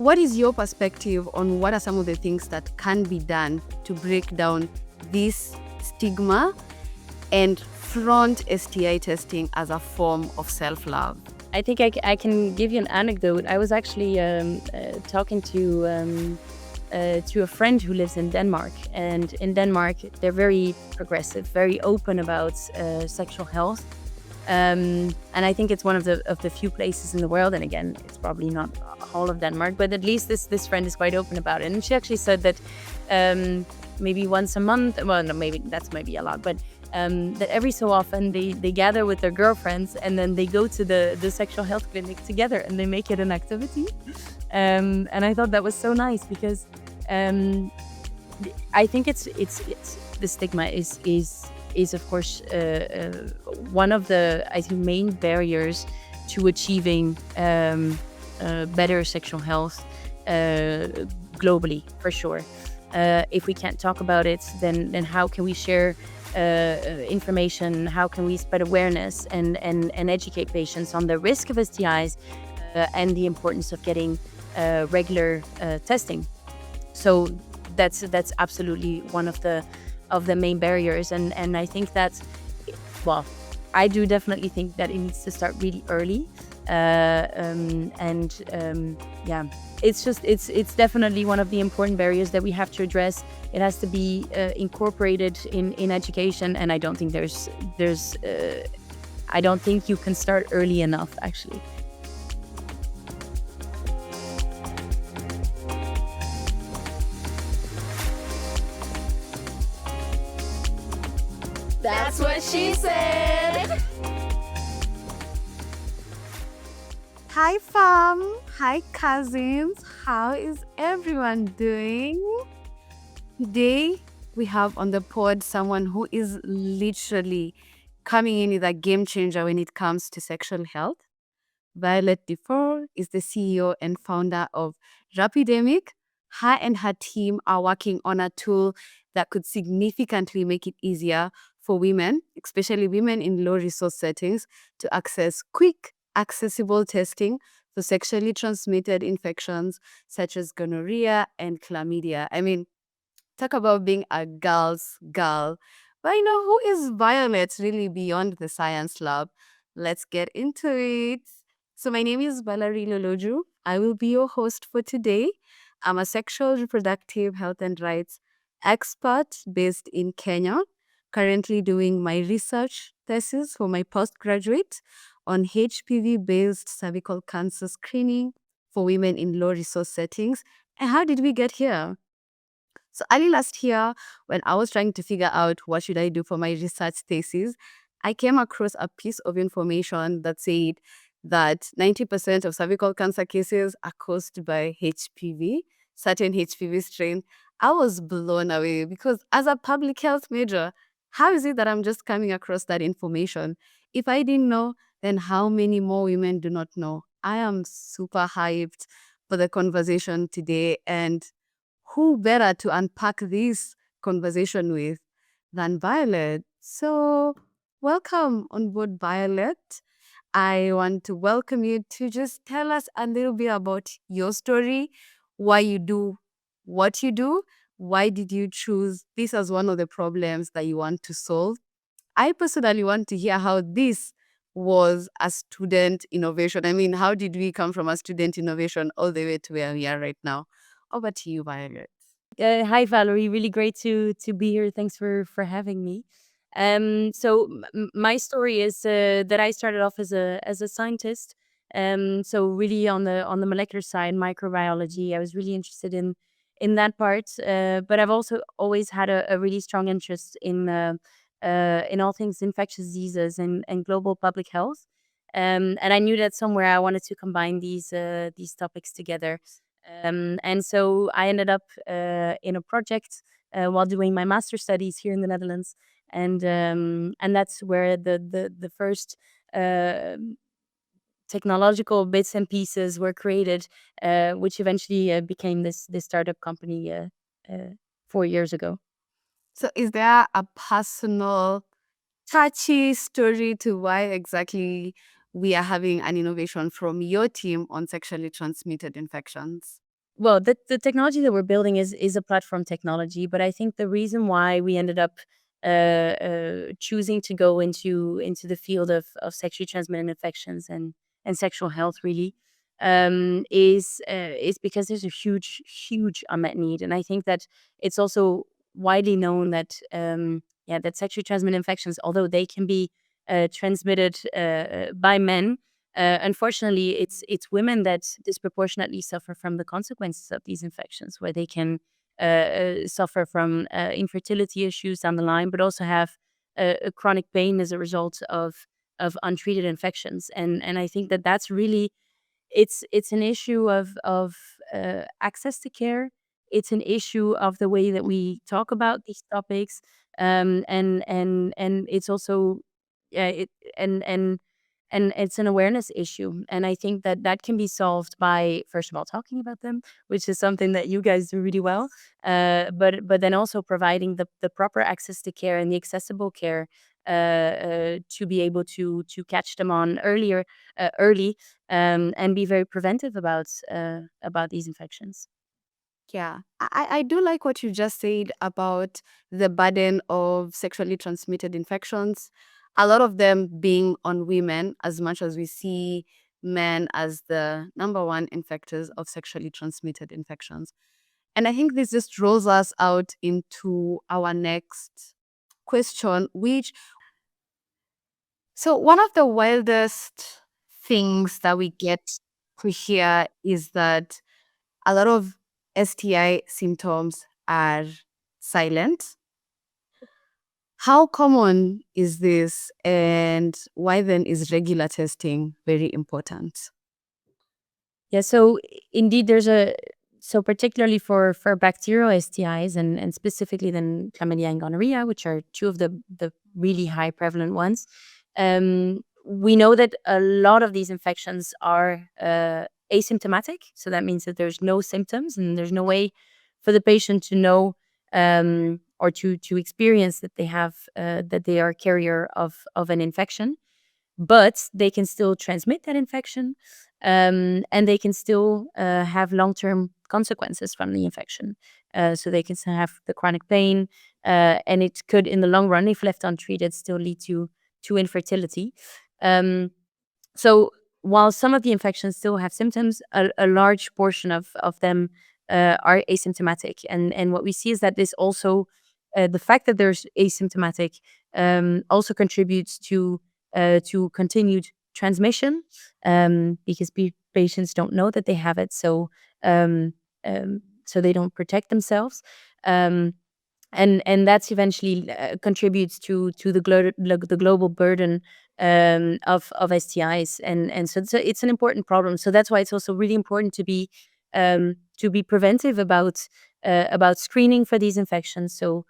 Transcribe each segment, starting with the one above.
what is your perspective on what are some of the things that can be done to break down this stigma and front STI testing as a form of self-love? I think I can give you an anecdote. I was actually talking to a friend who lives in Denmark, and in Denmark they're very progressive, very open about sexual health, and I think it's one of the few places in the world. And again, it's probably not all of Denmark, but at least this friend is quite open about it. And she actually said that maybe once a month, well, no, maybe that's maybe a lot, but that every so often they gather with their girlfriends and then they go to the sexual health clinic together and they make it an activity. And I thought that was so nice because I think it's the stigma is of course one of the, I think, main barriers to achieving better sexual health globally, for sure. If we can't talk about it, then how can we share information? How can we spread awareness and educate patients on the risk of STIs and the importance of getting regular testing? So that's absolutely one of the main barriers, and I think that, well, I do definitely think that it needs to start really early, yeah, it's definitely one of the important barriers that we have to address. It has to be incorporated in education, and I don't think I don't think you can start early enough, actually. That's what she said. Hi fam, hi cousins, how is everyone doing? Today we have on the pod someone who is literally coming in with a game changer when it comes to sexual health. Violette Defourt is the CEO and founder of Rapidemic. Her and her team are working on a tool that could significantly make it easier for women, especially women in low-resource settings, to access quick, accessible testing for sexually transmitted infections such as gonorrhea and chlamydia. I mean, talk about being a girl's girl. But who is Violet really beyond the science lab? Let's get into it. So my name is Valerie Loloju. I will be your host for today. I'm a sexual reproductive health and rights expert based in Kenya, currently doing my research thesis for my postgraduate on HPV-based cervical cancer screening for women in low-resource settings. And how did we get here? So early last year, when I was trying to figure out what should I do for my research thesis, I came across a piece of information that said that 90% of cervical cancer cases are caused by HPV, certain HPV strain. I was blown away because as a public health major, how is it that I'm just coming across that information? If I didn't know, then how many more women do not know? I am super hyped for the conversation today, and who better to unpack this conversation with than Violet? So, welcome on board, Violet. I want to welcome you to just tell us a little bit about your story, why you do what you do, why did you choose this as one of the problems that you want to solve. I personally want to hear how this was a student innovation. I mean, how did we come from a student innovation all the way to where we are right now? Over to you, Violet. Hi, Valerie. Really great to be here. Thanks for having me. So my story is that I started off as a scientist. So really on the molecular side, microbiology. I was really interested in that part. But I've also always had a really strong interest in all things infectious diseases and global public health. And I knew that somewhere I wanted to combine these topics together. And so I ended up in a project while doing my master studies here in the Netherlands, and that's where the first technological bits and pieces were created, which eventually became this startup company 4 years ago. So is there a personal, touchy story to why exactly we are having an innovation from your team on sexually transmitted infections? Well, the technology that we're building is a platform technology, but I think the reason why we ended up choosing to go into the field of sexually transmitted infections and sexual health really is because there's a huge unmet need, and I think that it's also widely known that yeah, that sexually transmitted infections, although they can be transmitted by men, unfortunately, it's women that disproportionately suffer from the consequences of these infections, where they can suffer from infertility issues down the line, but also have a chronic pain as a result of untreated infections. And I think that that's really it's an issue of access to care. It's an issue of the way that we talk about these topics, and it's also yeah, it and it's an awareness issue. And I think that that can be solved by first of all talking about them, which is something that you guys do really well. But then also providing the proper access to care and the accessible care to be able to catch them on early and be very preventive about these infections. Yeah, I do like what you just said about the burden of sexually transmitted infections. A lot of them being on women, as much as we see men as the number one infectors of sexually transmitted infections. And I think this just rolls us out into our next question, which so one of the wildest things that we get to hear is that a lot of STI symptoms are silent. How common is this, and why then is regular testing very important? Yeah, so indeed, there's a so particularly for bacterial STIs and specifically then chlamydia and gonorrhea, which are two of the really high prevalent ones. We know that a lot of these infections are asymptomatic, so that means that there's no symptoms and there's no way for the patient to know or to experience that they have that they are a carrier of an infection, but they can still transmit that infection, and they can still have long-term consequences from the infection. So they can still have the chronic pain, and it could, in the long run, if left untreated, still lead to infertility. Um, so while some of the infections still have symptoms, a large portion of them are asymptomatic. And what we see is that this also, the fact that there's asymptomatic, also contributes to continued transmission, because patients don't know that they have it, um, so they don't protect themselves. Um, and that's eventually contributes to the global burden of STIs, and so it's an important problem. So that's why it's also really important to be preventive about screening for these infections. So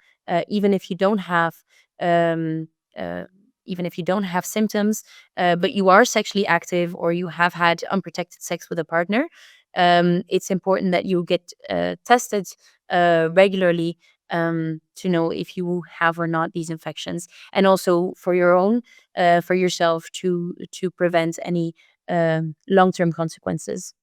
even if you don't have um, uh, even if you don't have symptoms, but you are sexually active or you have had unprotected sex with a partner, it's important that you get tested regularly to know if you have or not these infections, and also for your own, for yourself to prevent any long-term consequences.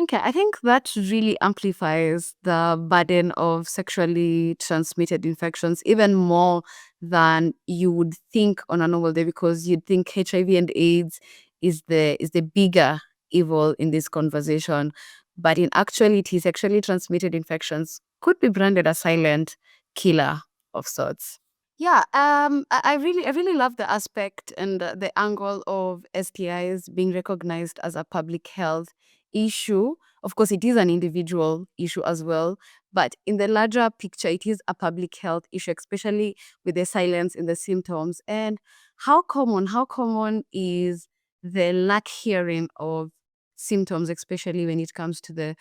Okay, I think that really amplifies the burden of sexually transmitted infections even more than you would think on a normal day, because you'd think HIV and AIDS is the bigger evil in this conversation. But in actuality, sexually transmitted infections could be branded a silent killer of sorts. Yeah, I really love the aspect and the angle of STIs being recognized as a public health issue. Of course, it is an individual issue as well, but in the larger picture, it is a public health issue, especially with the silence in the symptoms. And how common is the lack hearing of symptoms, especially when it comes to the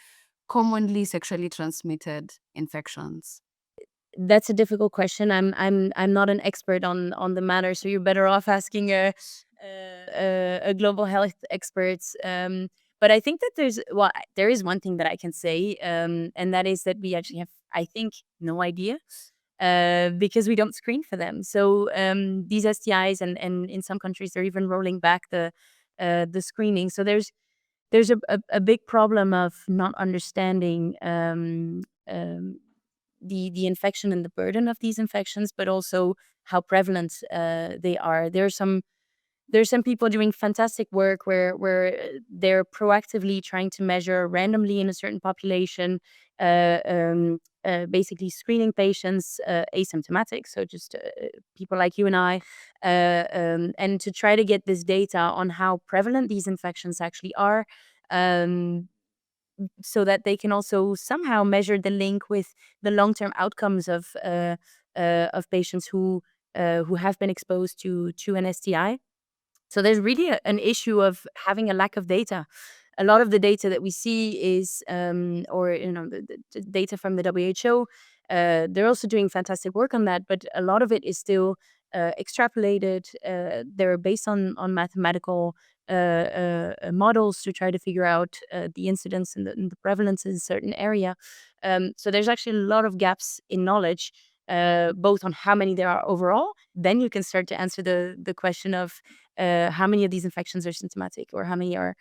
commonly sexually transmitted infections? That's a difficult question. I'm not an expert on the matter, so you're better off asking a global health expert. But I think that there is one thing that I can say, and that is that we actually have, I think, no idea, because we don't screen for them. So these STIs, and in some countries they're even rolling back the screening. So there's a big problem of not understanding the infection and the burden of these infections, but also how prevalent they are. There's some people doing fantastic work where they're proactively trying to measure randomly in a certain population, basically screening patients asymptomatic, so just people like you and I, and to try to get this data on how prevalent these infections actually are. Um, so that they can also somehow measure the link with the long-term outcomes of patients who have been exposed to an STI. So there's really an issue of having a lack of data. A lot of the data that we see is, or the data from the WHO. They're also doing fantastic work on that, but a lot of it is still extrapolated. They're based on mathematical models to try to figure out the incidence and the prevalence in a certain area. So there's actually a lot of gaps in knowledge, both on how many there are overall. Then you can start to answer the question of how many of these infections are symptomatic or how many are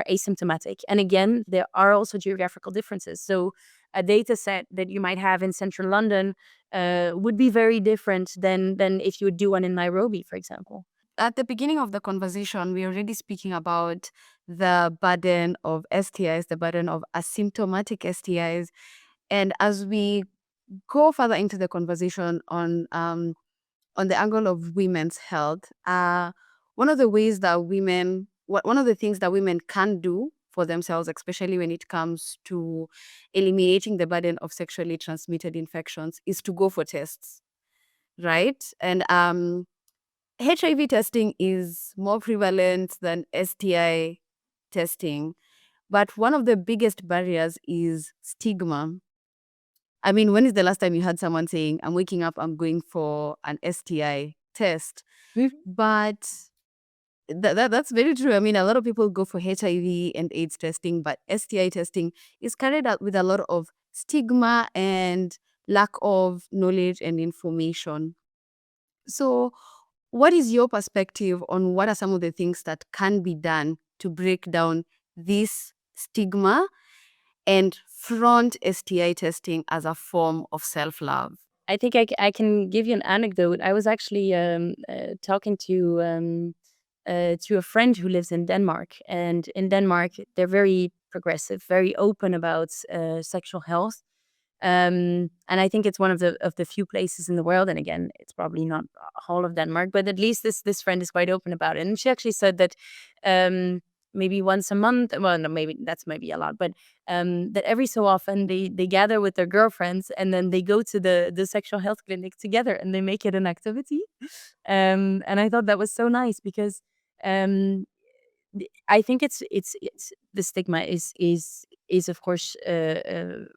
asymptomatic. And again, there are also geographical differences. So a data set that you might have in central London would be very different than if you would do one in Nairobi, for example. At the beginning of the conversation, we're already speaking about the burden of STIs, the burden of asymptomatic STIs. And as we go further into the conversation on the angle of women's health, one of the ways that one of the things that women can do for themselves, especially when it comes to eliminating the burden of sexually transmitted infections, is to go for tests, right? And HIV testing is more prevalent than STI testing, but one of the biggest barriers is stigma. I mean, when is the last time you had someone saying, I'm waking up, I'm going for an STI test? But that's very true. I mean, a lot of people go for HIV and AIDS testing, but STI testing is carried out with a lot of stigma and lack of knowledge and information. So, what is your perspective on what are some of the things that can be done to break down this stigma and front STI testing as a form of self-love? I think I can give you an anecdote. I was actually talking to a friend who lives in Denmark, and in Denmark they're very progressive, very open about sexual health. And I think it's one of the few places in the world, and again, it's probably not all of Denmark, but at least this friend is quite open about it. And she actually said that maybe once a month, well, no, maybe that's maybe a lot, but that every so often they gather with their girlfriends and then they go to the sexual health clinic together and they make it an activity. And I thought that was so nice because um, I think it's the stigma is of course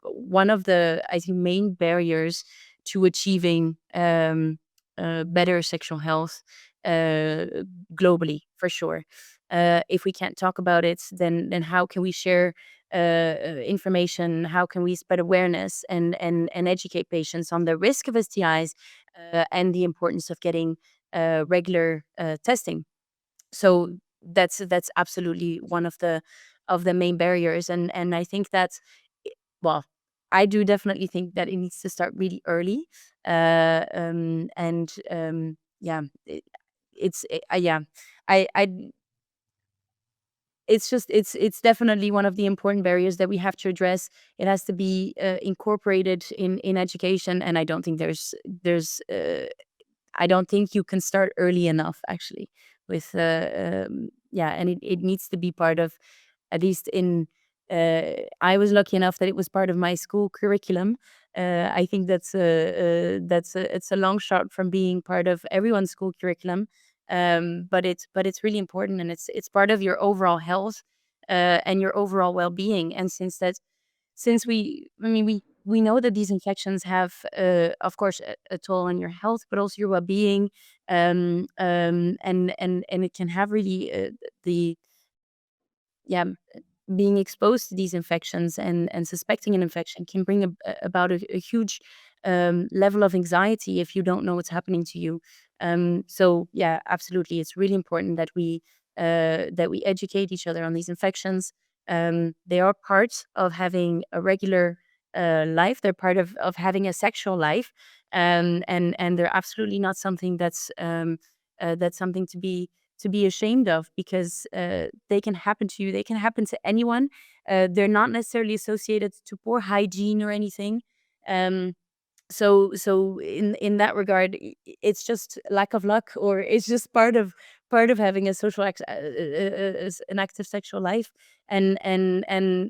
one of the, I think, main barriers to achieving better sexual health uh, globally, for sure. If we can't talk about it, then how can we share information? How can we spread awareness and educate patients on the risk of STIs and the importance of getting regular testing? So that's absolutely one of the main barriers, and I think that's well, I do definitely think that it needs to start really early, and yeah, yeah, I it's just it's definitely one of the important barriers that we have to address. It has to be incorporated in education, and I don't think there's I don't think you can start early enough, actually, with yeah, and it needs to be part of, at least in I was lucky enough that it was part of my school curriculum. I think it's a long shot from being part of everyone's school curriculum. But it's really important, and it's part of your overall health and your overall well-being. And since I mean, we know that these infections have, of course, a toll on your health, but also your well-being, and it can have really the yeah, being exposed to these infections and suspecting an infection can bring about a huge level of anxiety if you don't know what's happening to you. So yeah, absolutely, it's really important that we educate each other on these infections, They are part of having a regular life. They're part of having a sexual life, and they're absolutely not something that's something to be ashamed of, because they can happen to you. They can happen to anyone. They're not necessarily associated to poor hygiene or anything. Um, so in that regard, it's just lack of luck, or it's just part of having a social an active sexual life, and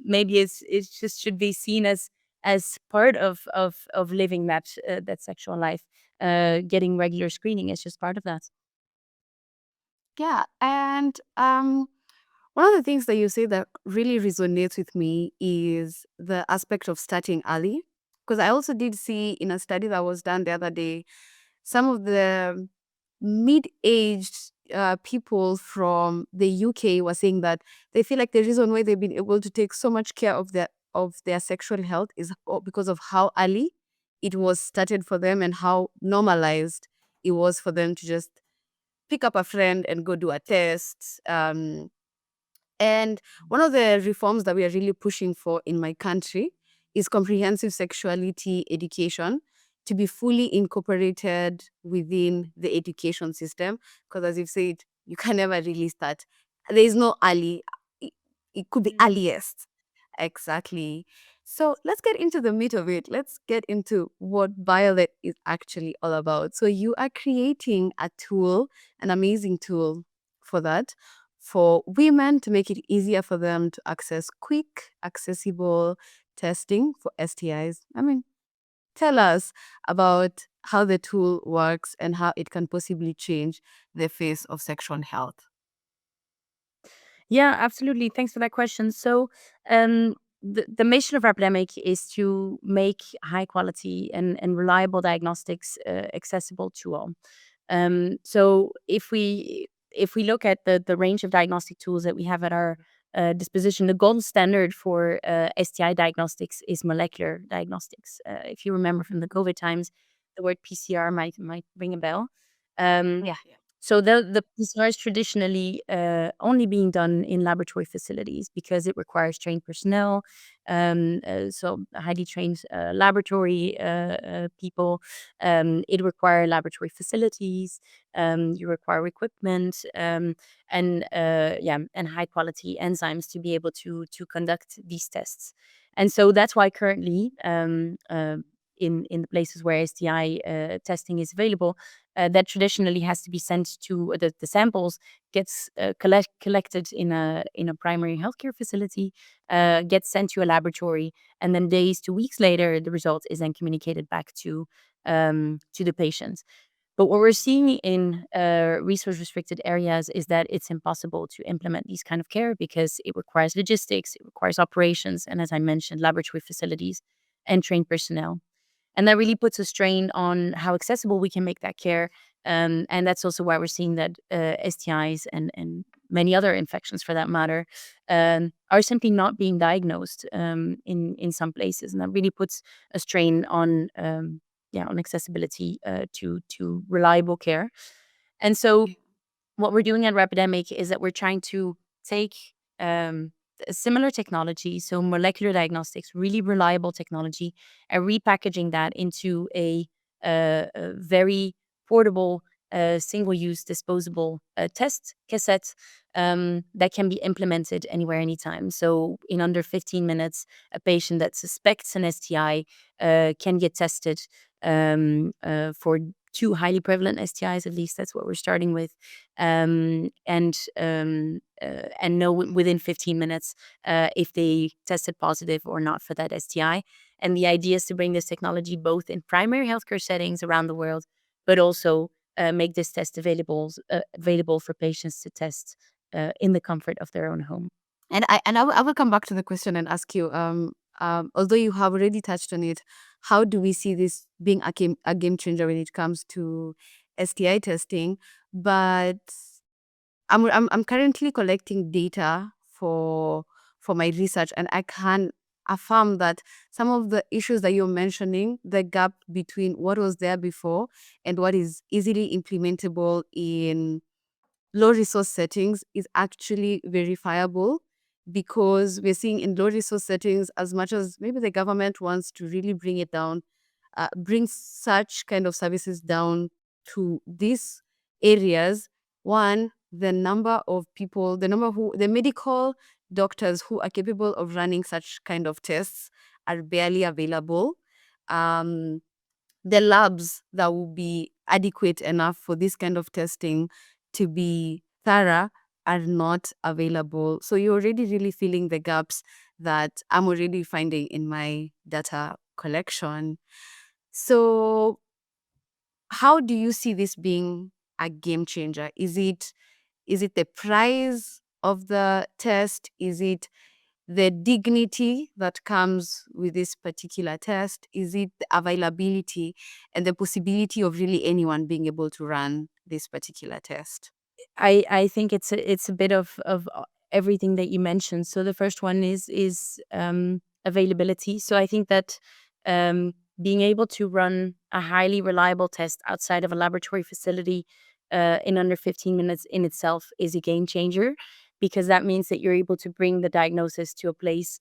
maybe it just should be seen as part of living that sexual life. Getting regular screening is just part of that. Yeah, and one of the things that you say that really resonates with me is the aspect of starting early. Because I also did see in a study that was done the other day, some of the mid-aged people from the UK were saying that they feel like the reason why they've been able to take so much care of their sexual health is because of how early it was started for them and how normalized it was for them to just pick up a friend and go do a test. And one of the reforms that we are really pushing for in my country is comprehensive sexuality education to be fully incorporated within the education system. Because as you've said, you can never really start. There is no early. It could be earliest. Exactly. So let's get into the meat of it. Let's get into what Violet is actually all about. So you are creating a tool, an amazing tool for that, for women to make it easier for them to access quick, accessible testing for STIs. I mean, tell us about how the tool works and how it can possibly change the face of sexual health. Yeah, absolutely. Thanks for that question. So, the mission of Rapidemic is to make high quality and reliable diagnostics accessible to all. So, if we look at the range of diagnostic tools that we have at our disposition, the gold standard for STI diagnostics is molecular diagnostics. If you remember from the COVID times, the word PCR might ring a bell. Um, Yeah. so the PCR is traditionally only being done in laboratory facilities because it requires trained personnel, so highly trained laboratory people. It requires laboratory facilities. You require equipment, and high quality enzymes to be able to conduct these tests. And so that's why currently, in the places where STI testing is available, that traditionally has to be sent to the samples gets collected in a primary healthcare facility, gets sent to a laboratory, and then days to weeks later, the result is then communicated back to the patient. But what we're seeing in resource restricted areas is that it's impossible to implement these kind of care because it requires logistics, it requires operations, and as I mentioned, laboratory facilities and trained personnel. And that really puts a strain on how accessible we can make that care. And that's also why we're seeing that STIs and many other infections, for that matter, are simply not being diagnosed in some places, and that really puts a strain on accessibility to reliable care. And so what we're doing at Rapidemic is that we're trying to take a similar technology, so molecular diagnostics, really reliable technology, and repackaging that into a very portable, single-use, disposable test cassette that can be implemented anywhere, anytime. So in under 15 minutes, a patient that suspects an STI can get tested for two highly prevalent STIs. At least that's what we're starting with, and know within 15 minutes if they tested positive or not for that STI. And the idea is to bring this technology both in primary healthcare settings around the world, but also make this test available for patients to test in the comfort of their own home. And I will come back to the question and ask you, although you have already touched on it, how do we see this being a game changer when it comes to STI testing? But I'm currently collecting data for my research, and I can affirm that some of the issues that you're mentioning, the gap between what was there before and what is easily implementable in low resource settings, is actually verifiable because we're seeing in low resource settings, as much as maybe the government wants to really bring it down, bring such kind of services down to these areas. One, the number of people, the medical doctors who are capable of running such kind of tests are barely available. The labs that will be adequate enough for this kind of testing to be thorough are not available. So you're already really feeling the gaps that I'm already finding in my data collection. So how do you see this being a game changer? Is it the price of the test? Is it the dignity that comes with this particular test? Is it the availability and the possibility of really anyone being able to run this particular test? I think it's a bit of everything that you mentioned. So the first one is availability. So I think that being able to run a highly reliable test outside of a laboratory facility in under 15 minutes in itself is a game changer, because that means that you're able to bring the diagnosis to a place,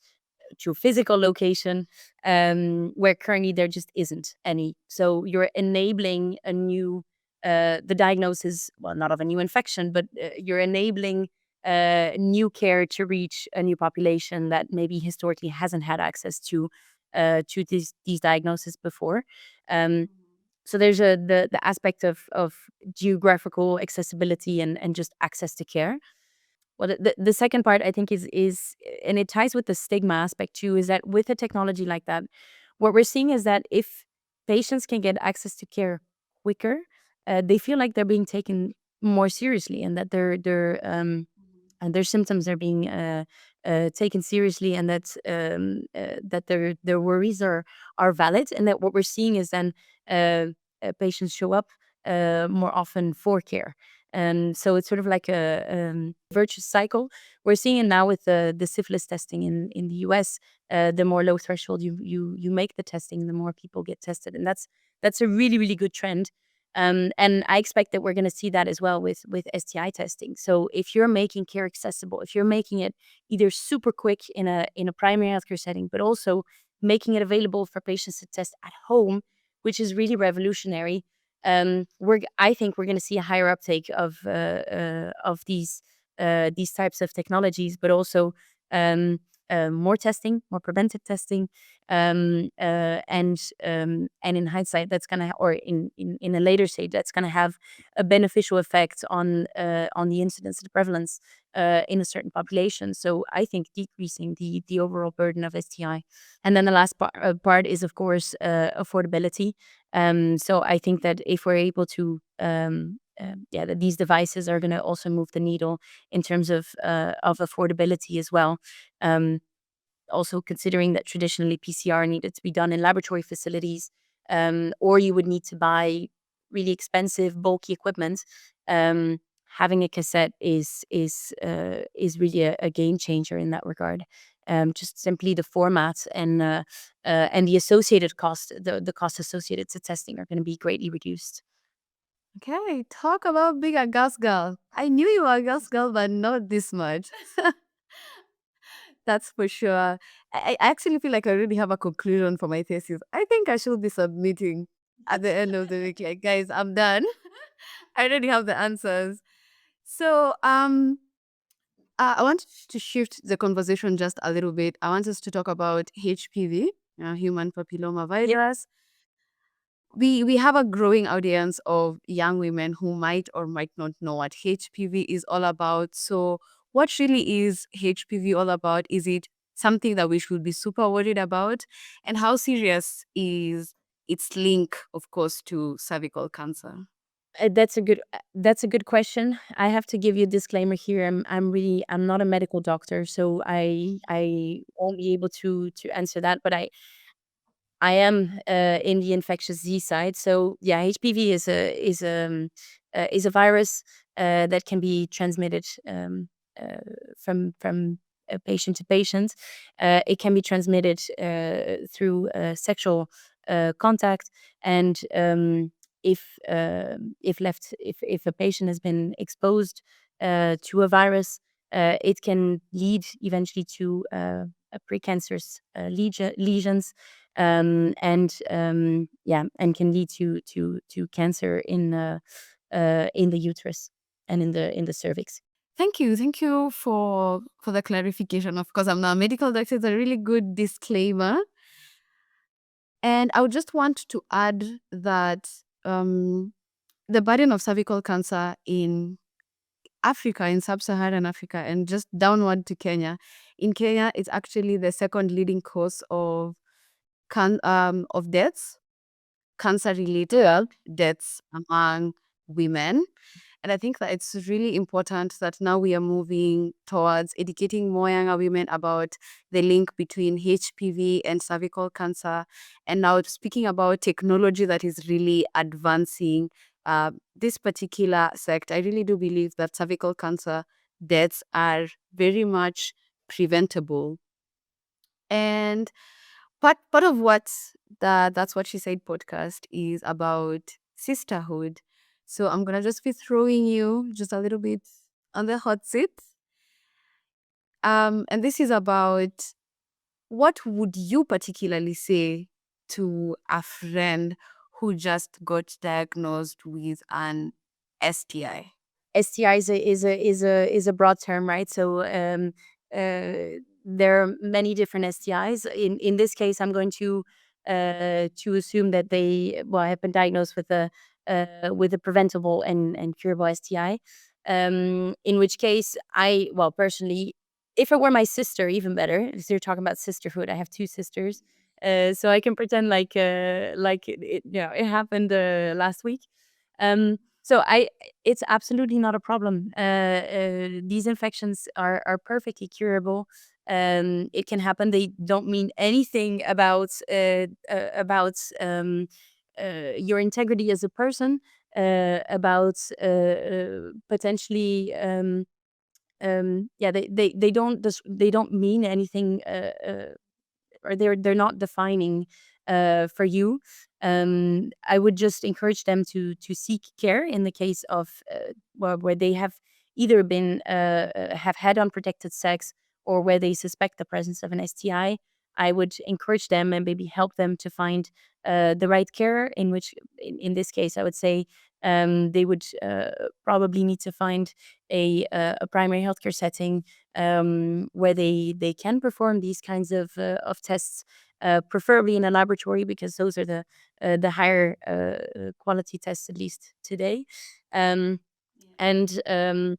to a physical location, where currently there just isn't any. So you're enabling a new, the diagnosis, well, not of a new infection, but you're enabling new care to reach a new population that maybe historically hasn't had access to these diagnoses before. So there's the aspect of geographical accessibility and just access to care. Well, the second part I think is and it ties with the stigma aspect too, is that with a technology like that, what we're seeing is that if patients can get access to care quicker, they feel like they're being taken more seriously, and that their symptoms are being taken seriously, and that their worries are valid, and that what we're seeing is then uh, patients show up more often for care. And so it's sort of like a virtuous cycle. We're seeing it now with the syphilis testing in the US. The more low threshold you make the testing, the more people get tested, and that's a really really good trend. And I expect that we're going to see that as well with STI testing. So if you're making care accessible, if you're making it either super quick in a primary healthcare setting, but also making it available for patients to test at home, which is really revolutionary. I think we're going to see a higher uptake of these types of technologies, but also um, more testing, more preventive testing, and in hindsight, that's gonna or in a later stage, that's gonna have a beneficial effect on the incidence, the prevalence in a certain population. So I think decreasing the overall burden of STI, and then the last part is of course affordability. So I think that if we're able to yeah, that these devices are going to also move the needle in terms of affordability as well. Um, Also considering that traditionally PCR needed to be done in laboratory facilities, or you would need to buy really expensive, bulky equipment. Having a cassette is really a game changer in that regard. Just simply the format and the associated cost, the cost associated to testing are going to be greatly reduced. Okay, talk about being a gas girl. I knew you were a gas girl, but not this much. That's for sure. I actually feel like I already have a conclusion for my thesis. I think I should be submitting at the end of the week. Like, guys, I'm done. I already have the answers. So, I want to shift the conversation just a little bit. I want us to talk about HPV, human papilloma virus. We have a growing audience of young women who might or might not know what HPV is all about. So, what really is HPV all about? Is it something that we should be super worried about? And how serious is its link, of course, to cervical cancer? That's a good question. I have to give you a disclaimer here. I'm not a medical doctor, so I won't be able to answer that. But I am in the infectious disease side. So yeah, HPV is a virus that can be transmitted from patient to patient. It can be transmitted through sexual contact, and if a patient has been exposed to a virus, it can lead eventually to precancerous lesions, and can lead to cancer in the uterus and in the cervix. Thank you for the clarification. Of course, I'm not a medical doctor. It's a really good disclaimer. And I would just want to add that the burden of cervical cancer in Africa, in sub-Saharan Africa, and just downward to Kenya. In Kenya, it's actually the second leading cause of deaths, cancer-related deaths among women. And I think that it's really important that now we are moving towards educating more younger women about the link between HPV and cervical cancer. And now speaking about technology that is really advancing this particular sector, I really do believe that cervical cancer deaths are very much preventable. And part of what That's What She Said podcast is about sisterhood. So I'm gonna just be throwing you just a little bit on the hot seat. And this is about what would you particularly say to a friend who just got diagnosed with an STI? STI is a broad term, right? So there are many different STIs. In this case, I'm going to assume that they have been diagnosed with a preventable and curable STI. In which case, personally, if it were my sister, even better. If you're talking about sisterhood, I have two sisters, so I can pretend like it happened last week. So it's absolutely not a problem. These infections are perfectly curable. It can happen. They don't mean anything about your integrity as a person, about potentially they don't mean anything, or they're not defining for you. I would just encourage them to seek care in the case of where they have either been have had unprotected sex, or where they suspect the presence of an STI. I would encourage them and maybe help them to find the right care. In this case, I would say they would probably need to find a primary healthcare setting where they can perform these kinds of tests, preferably in a laboratory, because those are the higher quality tests, at least today. Um, and and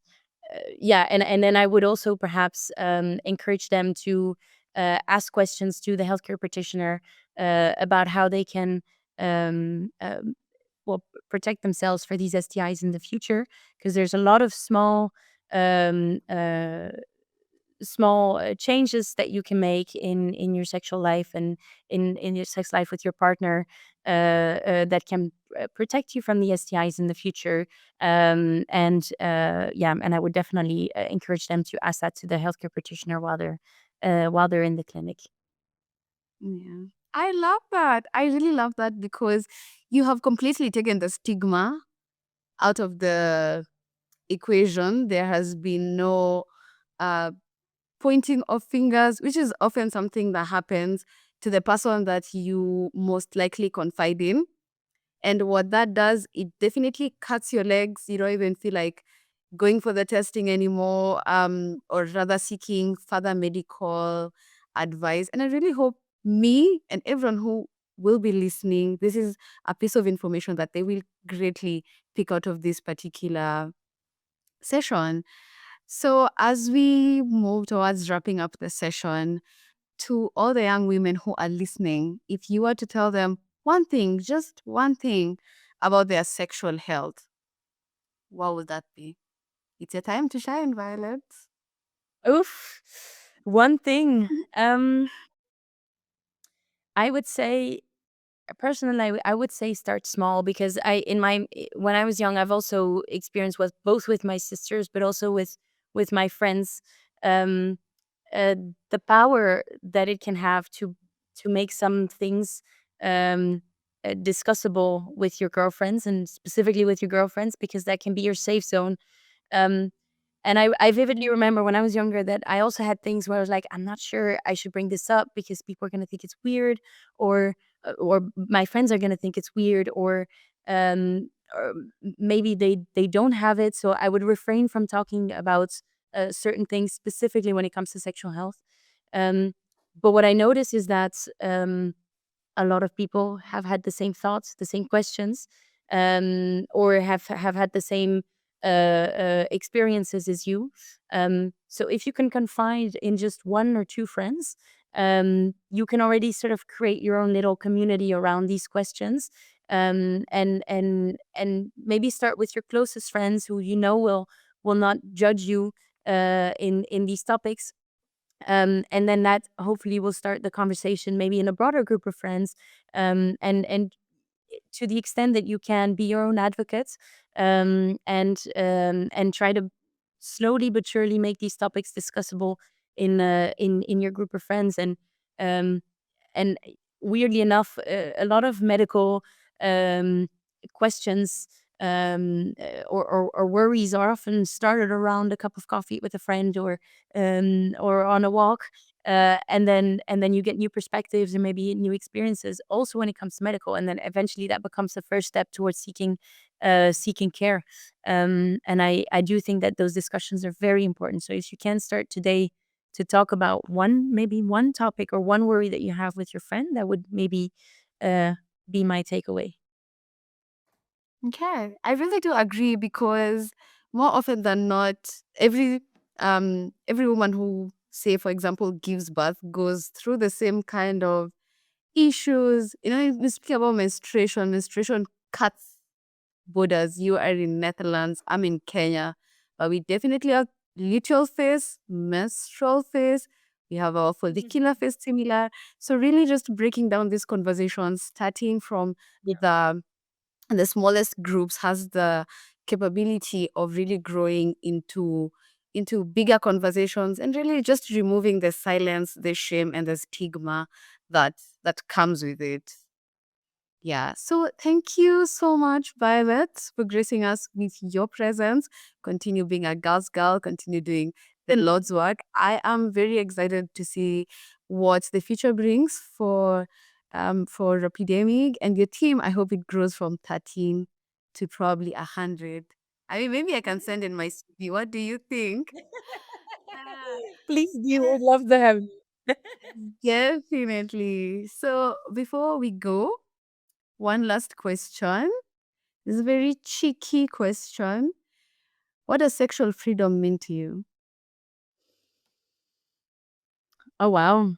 then I would also perhaps encourage them to ask questions to the healthcare practitioner about how they can um, um, protect themselves for these STIs in the future, because there's a lot of um, uh, small changes that you can make in your sexual life and in your sex life with your partner, that can protect you from the STIs in the future. And I would definitely encourage them to ask that to the healthcare practitioner while they're in the clinic. Yeah. I love that. I really love that because you have completely taken the stigma out of the equation. There has been no uh, pointing of fingers, which is often something that happens to the person that you most likely confide in. And what that does, it definitely cuts your legs. You don't even feel like going for the testing anymore, or rather seeking further medical advice. And I really hope me and everyone who will be listening, this is a piece of information that they will greatly pick out of this particular session. So as we move towards wrapping up the session, to all the young women who are listening, if you were to tell them one thing, just one thing about their sexual health, what would that be? It's your time to shine, Violet. Oof, one thing. I would say personally, I would say start small, because when I was young, I've also experienced both with my sisters, but also with my friends, um, uh, the power that it can have to make some things um, discussable with your girlfriends, and specifically with your girlfriends, because that can be your safe zone. Um, And I vividly remember when I was younger that I also had things where I was like, I'm not sure I should bring this up because people are going to think it's weird, or my friends are going to think it's weird, or maybe they don't have it. So I would refrain from talking about certain things specifically when it comes to sexual health. Um, but what I notice is that a lot of people have had the same thoughts, the same questions, or have had the same experiences as you. So if you can confide in just one or two friends, you can already sort of create your own little community around these questions. And maybe start with your closest friends who you know will not judge you in these topics, and then that hopefully will start the conversation maybe in a broader group of friends, and to the extent that you can, be your own advocate, and try to slowly but surely make these topics discussable in your group of friends. And weirdly enough, a lot of medical um, questions, or worries are often started around a cup of coffee with a friend, or on a walk, and then you get new perspectives and maybe new experiences also when it comes to medical, and then eventually that becomes the first step towards seeking care. And I do think that those discussions are very important. So if you can start today to talk about maybe one topic or one worry that you have with your friend, that would maybe be my takeaway. Okay, I really do agree because more often than not, every woman who, say for example, gives birth goes through the same kind of issues. You know, you speak about menstruation. Menstruation cuts borders. You are in Netherlands, I'm in Kenya, but we definitely have luteal phase, menstrual phase. We have our follicular phase similar. So really, just breaking down these conversations, starting from Yeah. the smallest groups, has the capability of really growing into bigger conversations, and really just removing the silence, the shame, and the stigma that comes with it. Yeah. So thank you so much, Violet, for gracing us with your presence. Continue being a girl's girl, continue doing the Lord's work. I am very excited to see what the future brings for Epidemic and your team. I hope it grows from 13 to probably 100. I mean, maybe I can send in my CV. What do you think? Please do. Would love to have you. Definitely. So before we go, one last question. This is a very cheeky question. What does sexual freedom mean to you? Oh wow,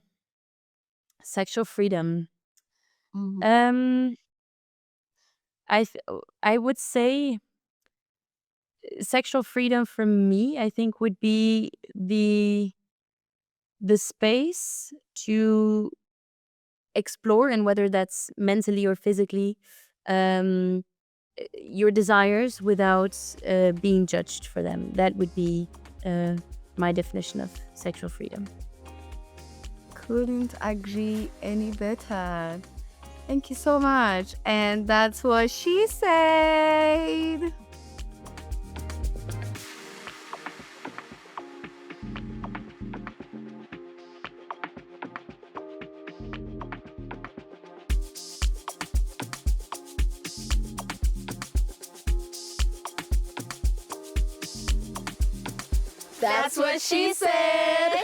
sexual freedom. Mhm. Um, I would say sexual freedom for me, I think, would be the space to explore, and whether that's mentally or physically, um, your desires without being judged for them. That would be my definition of sexual freedom. Couldn't agree any better. Thank you so much. And that's what she said. That's what she said.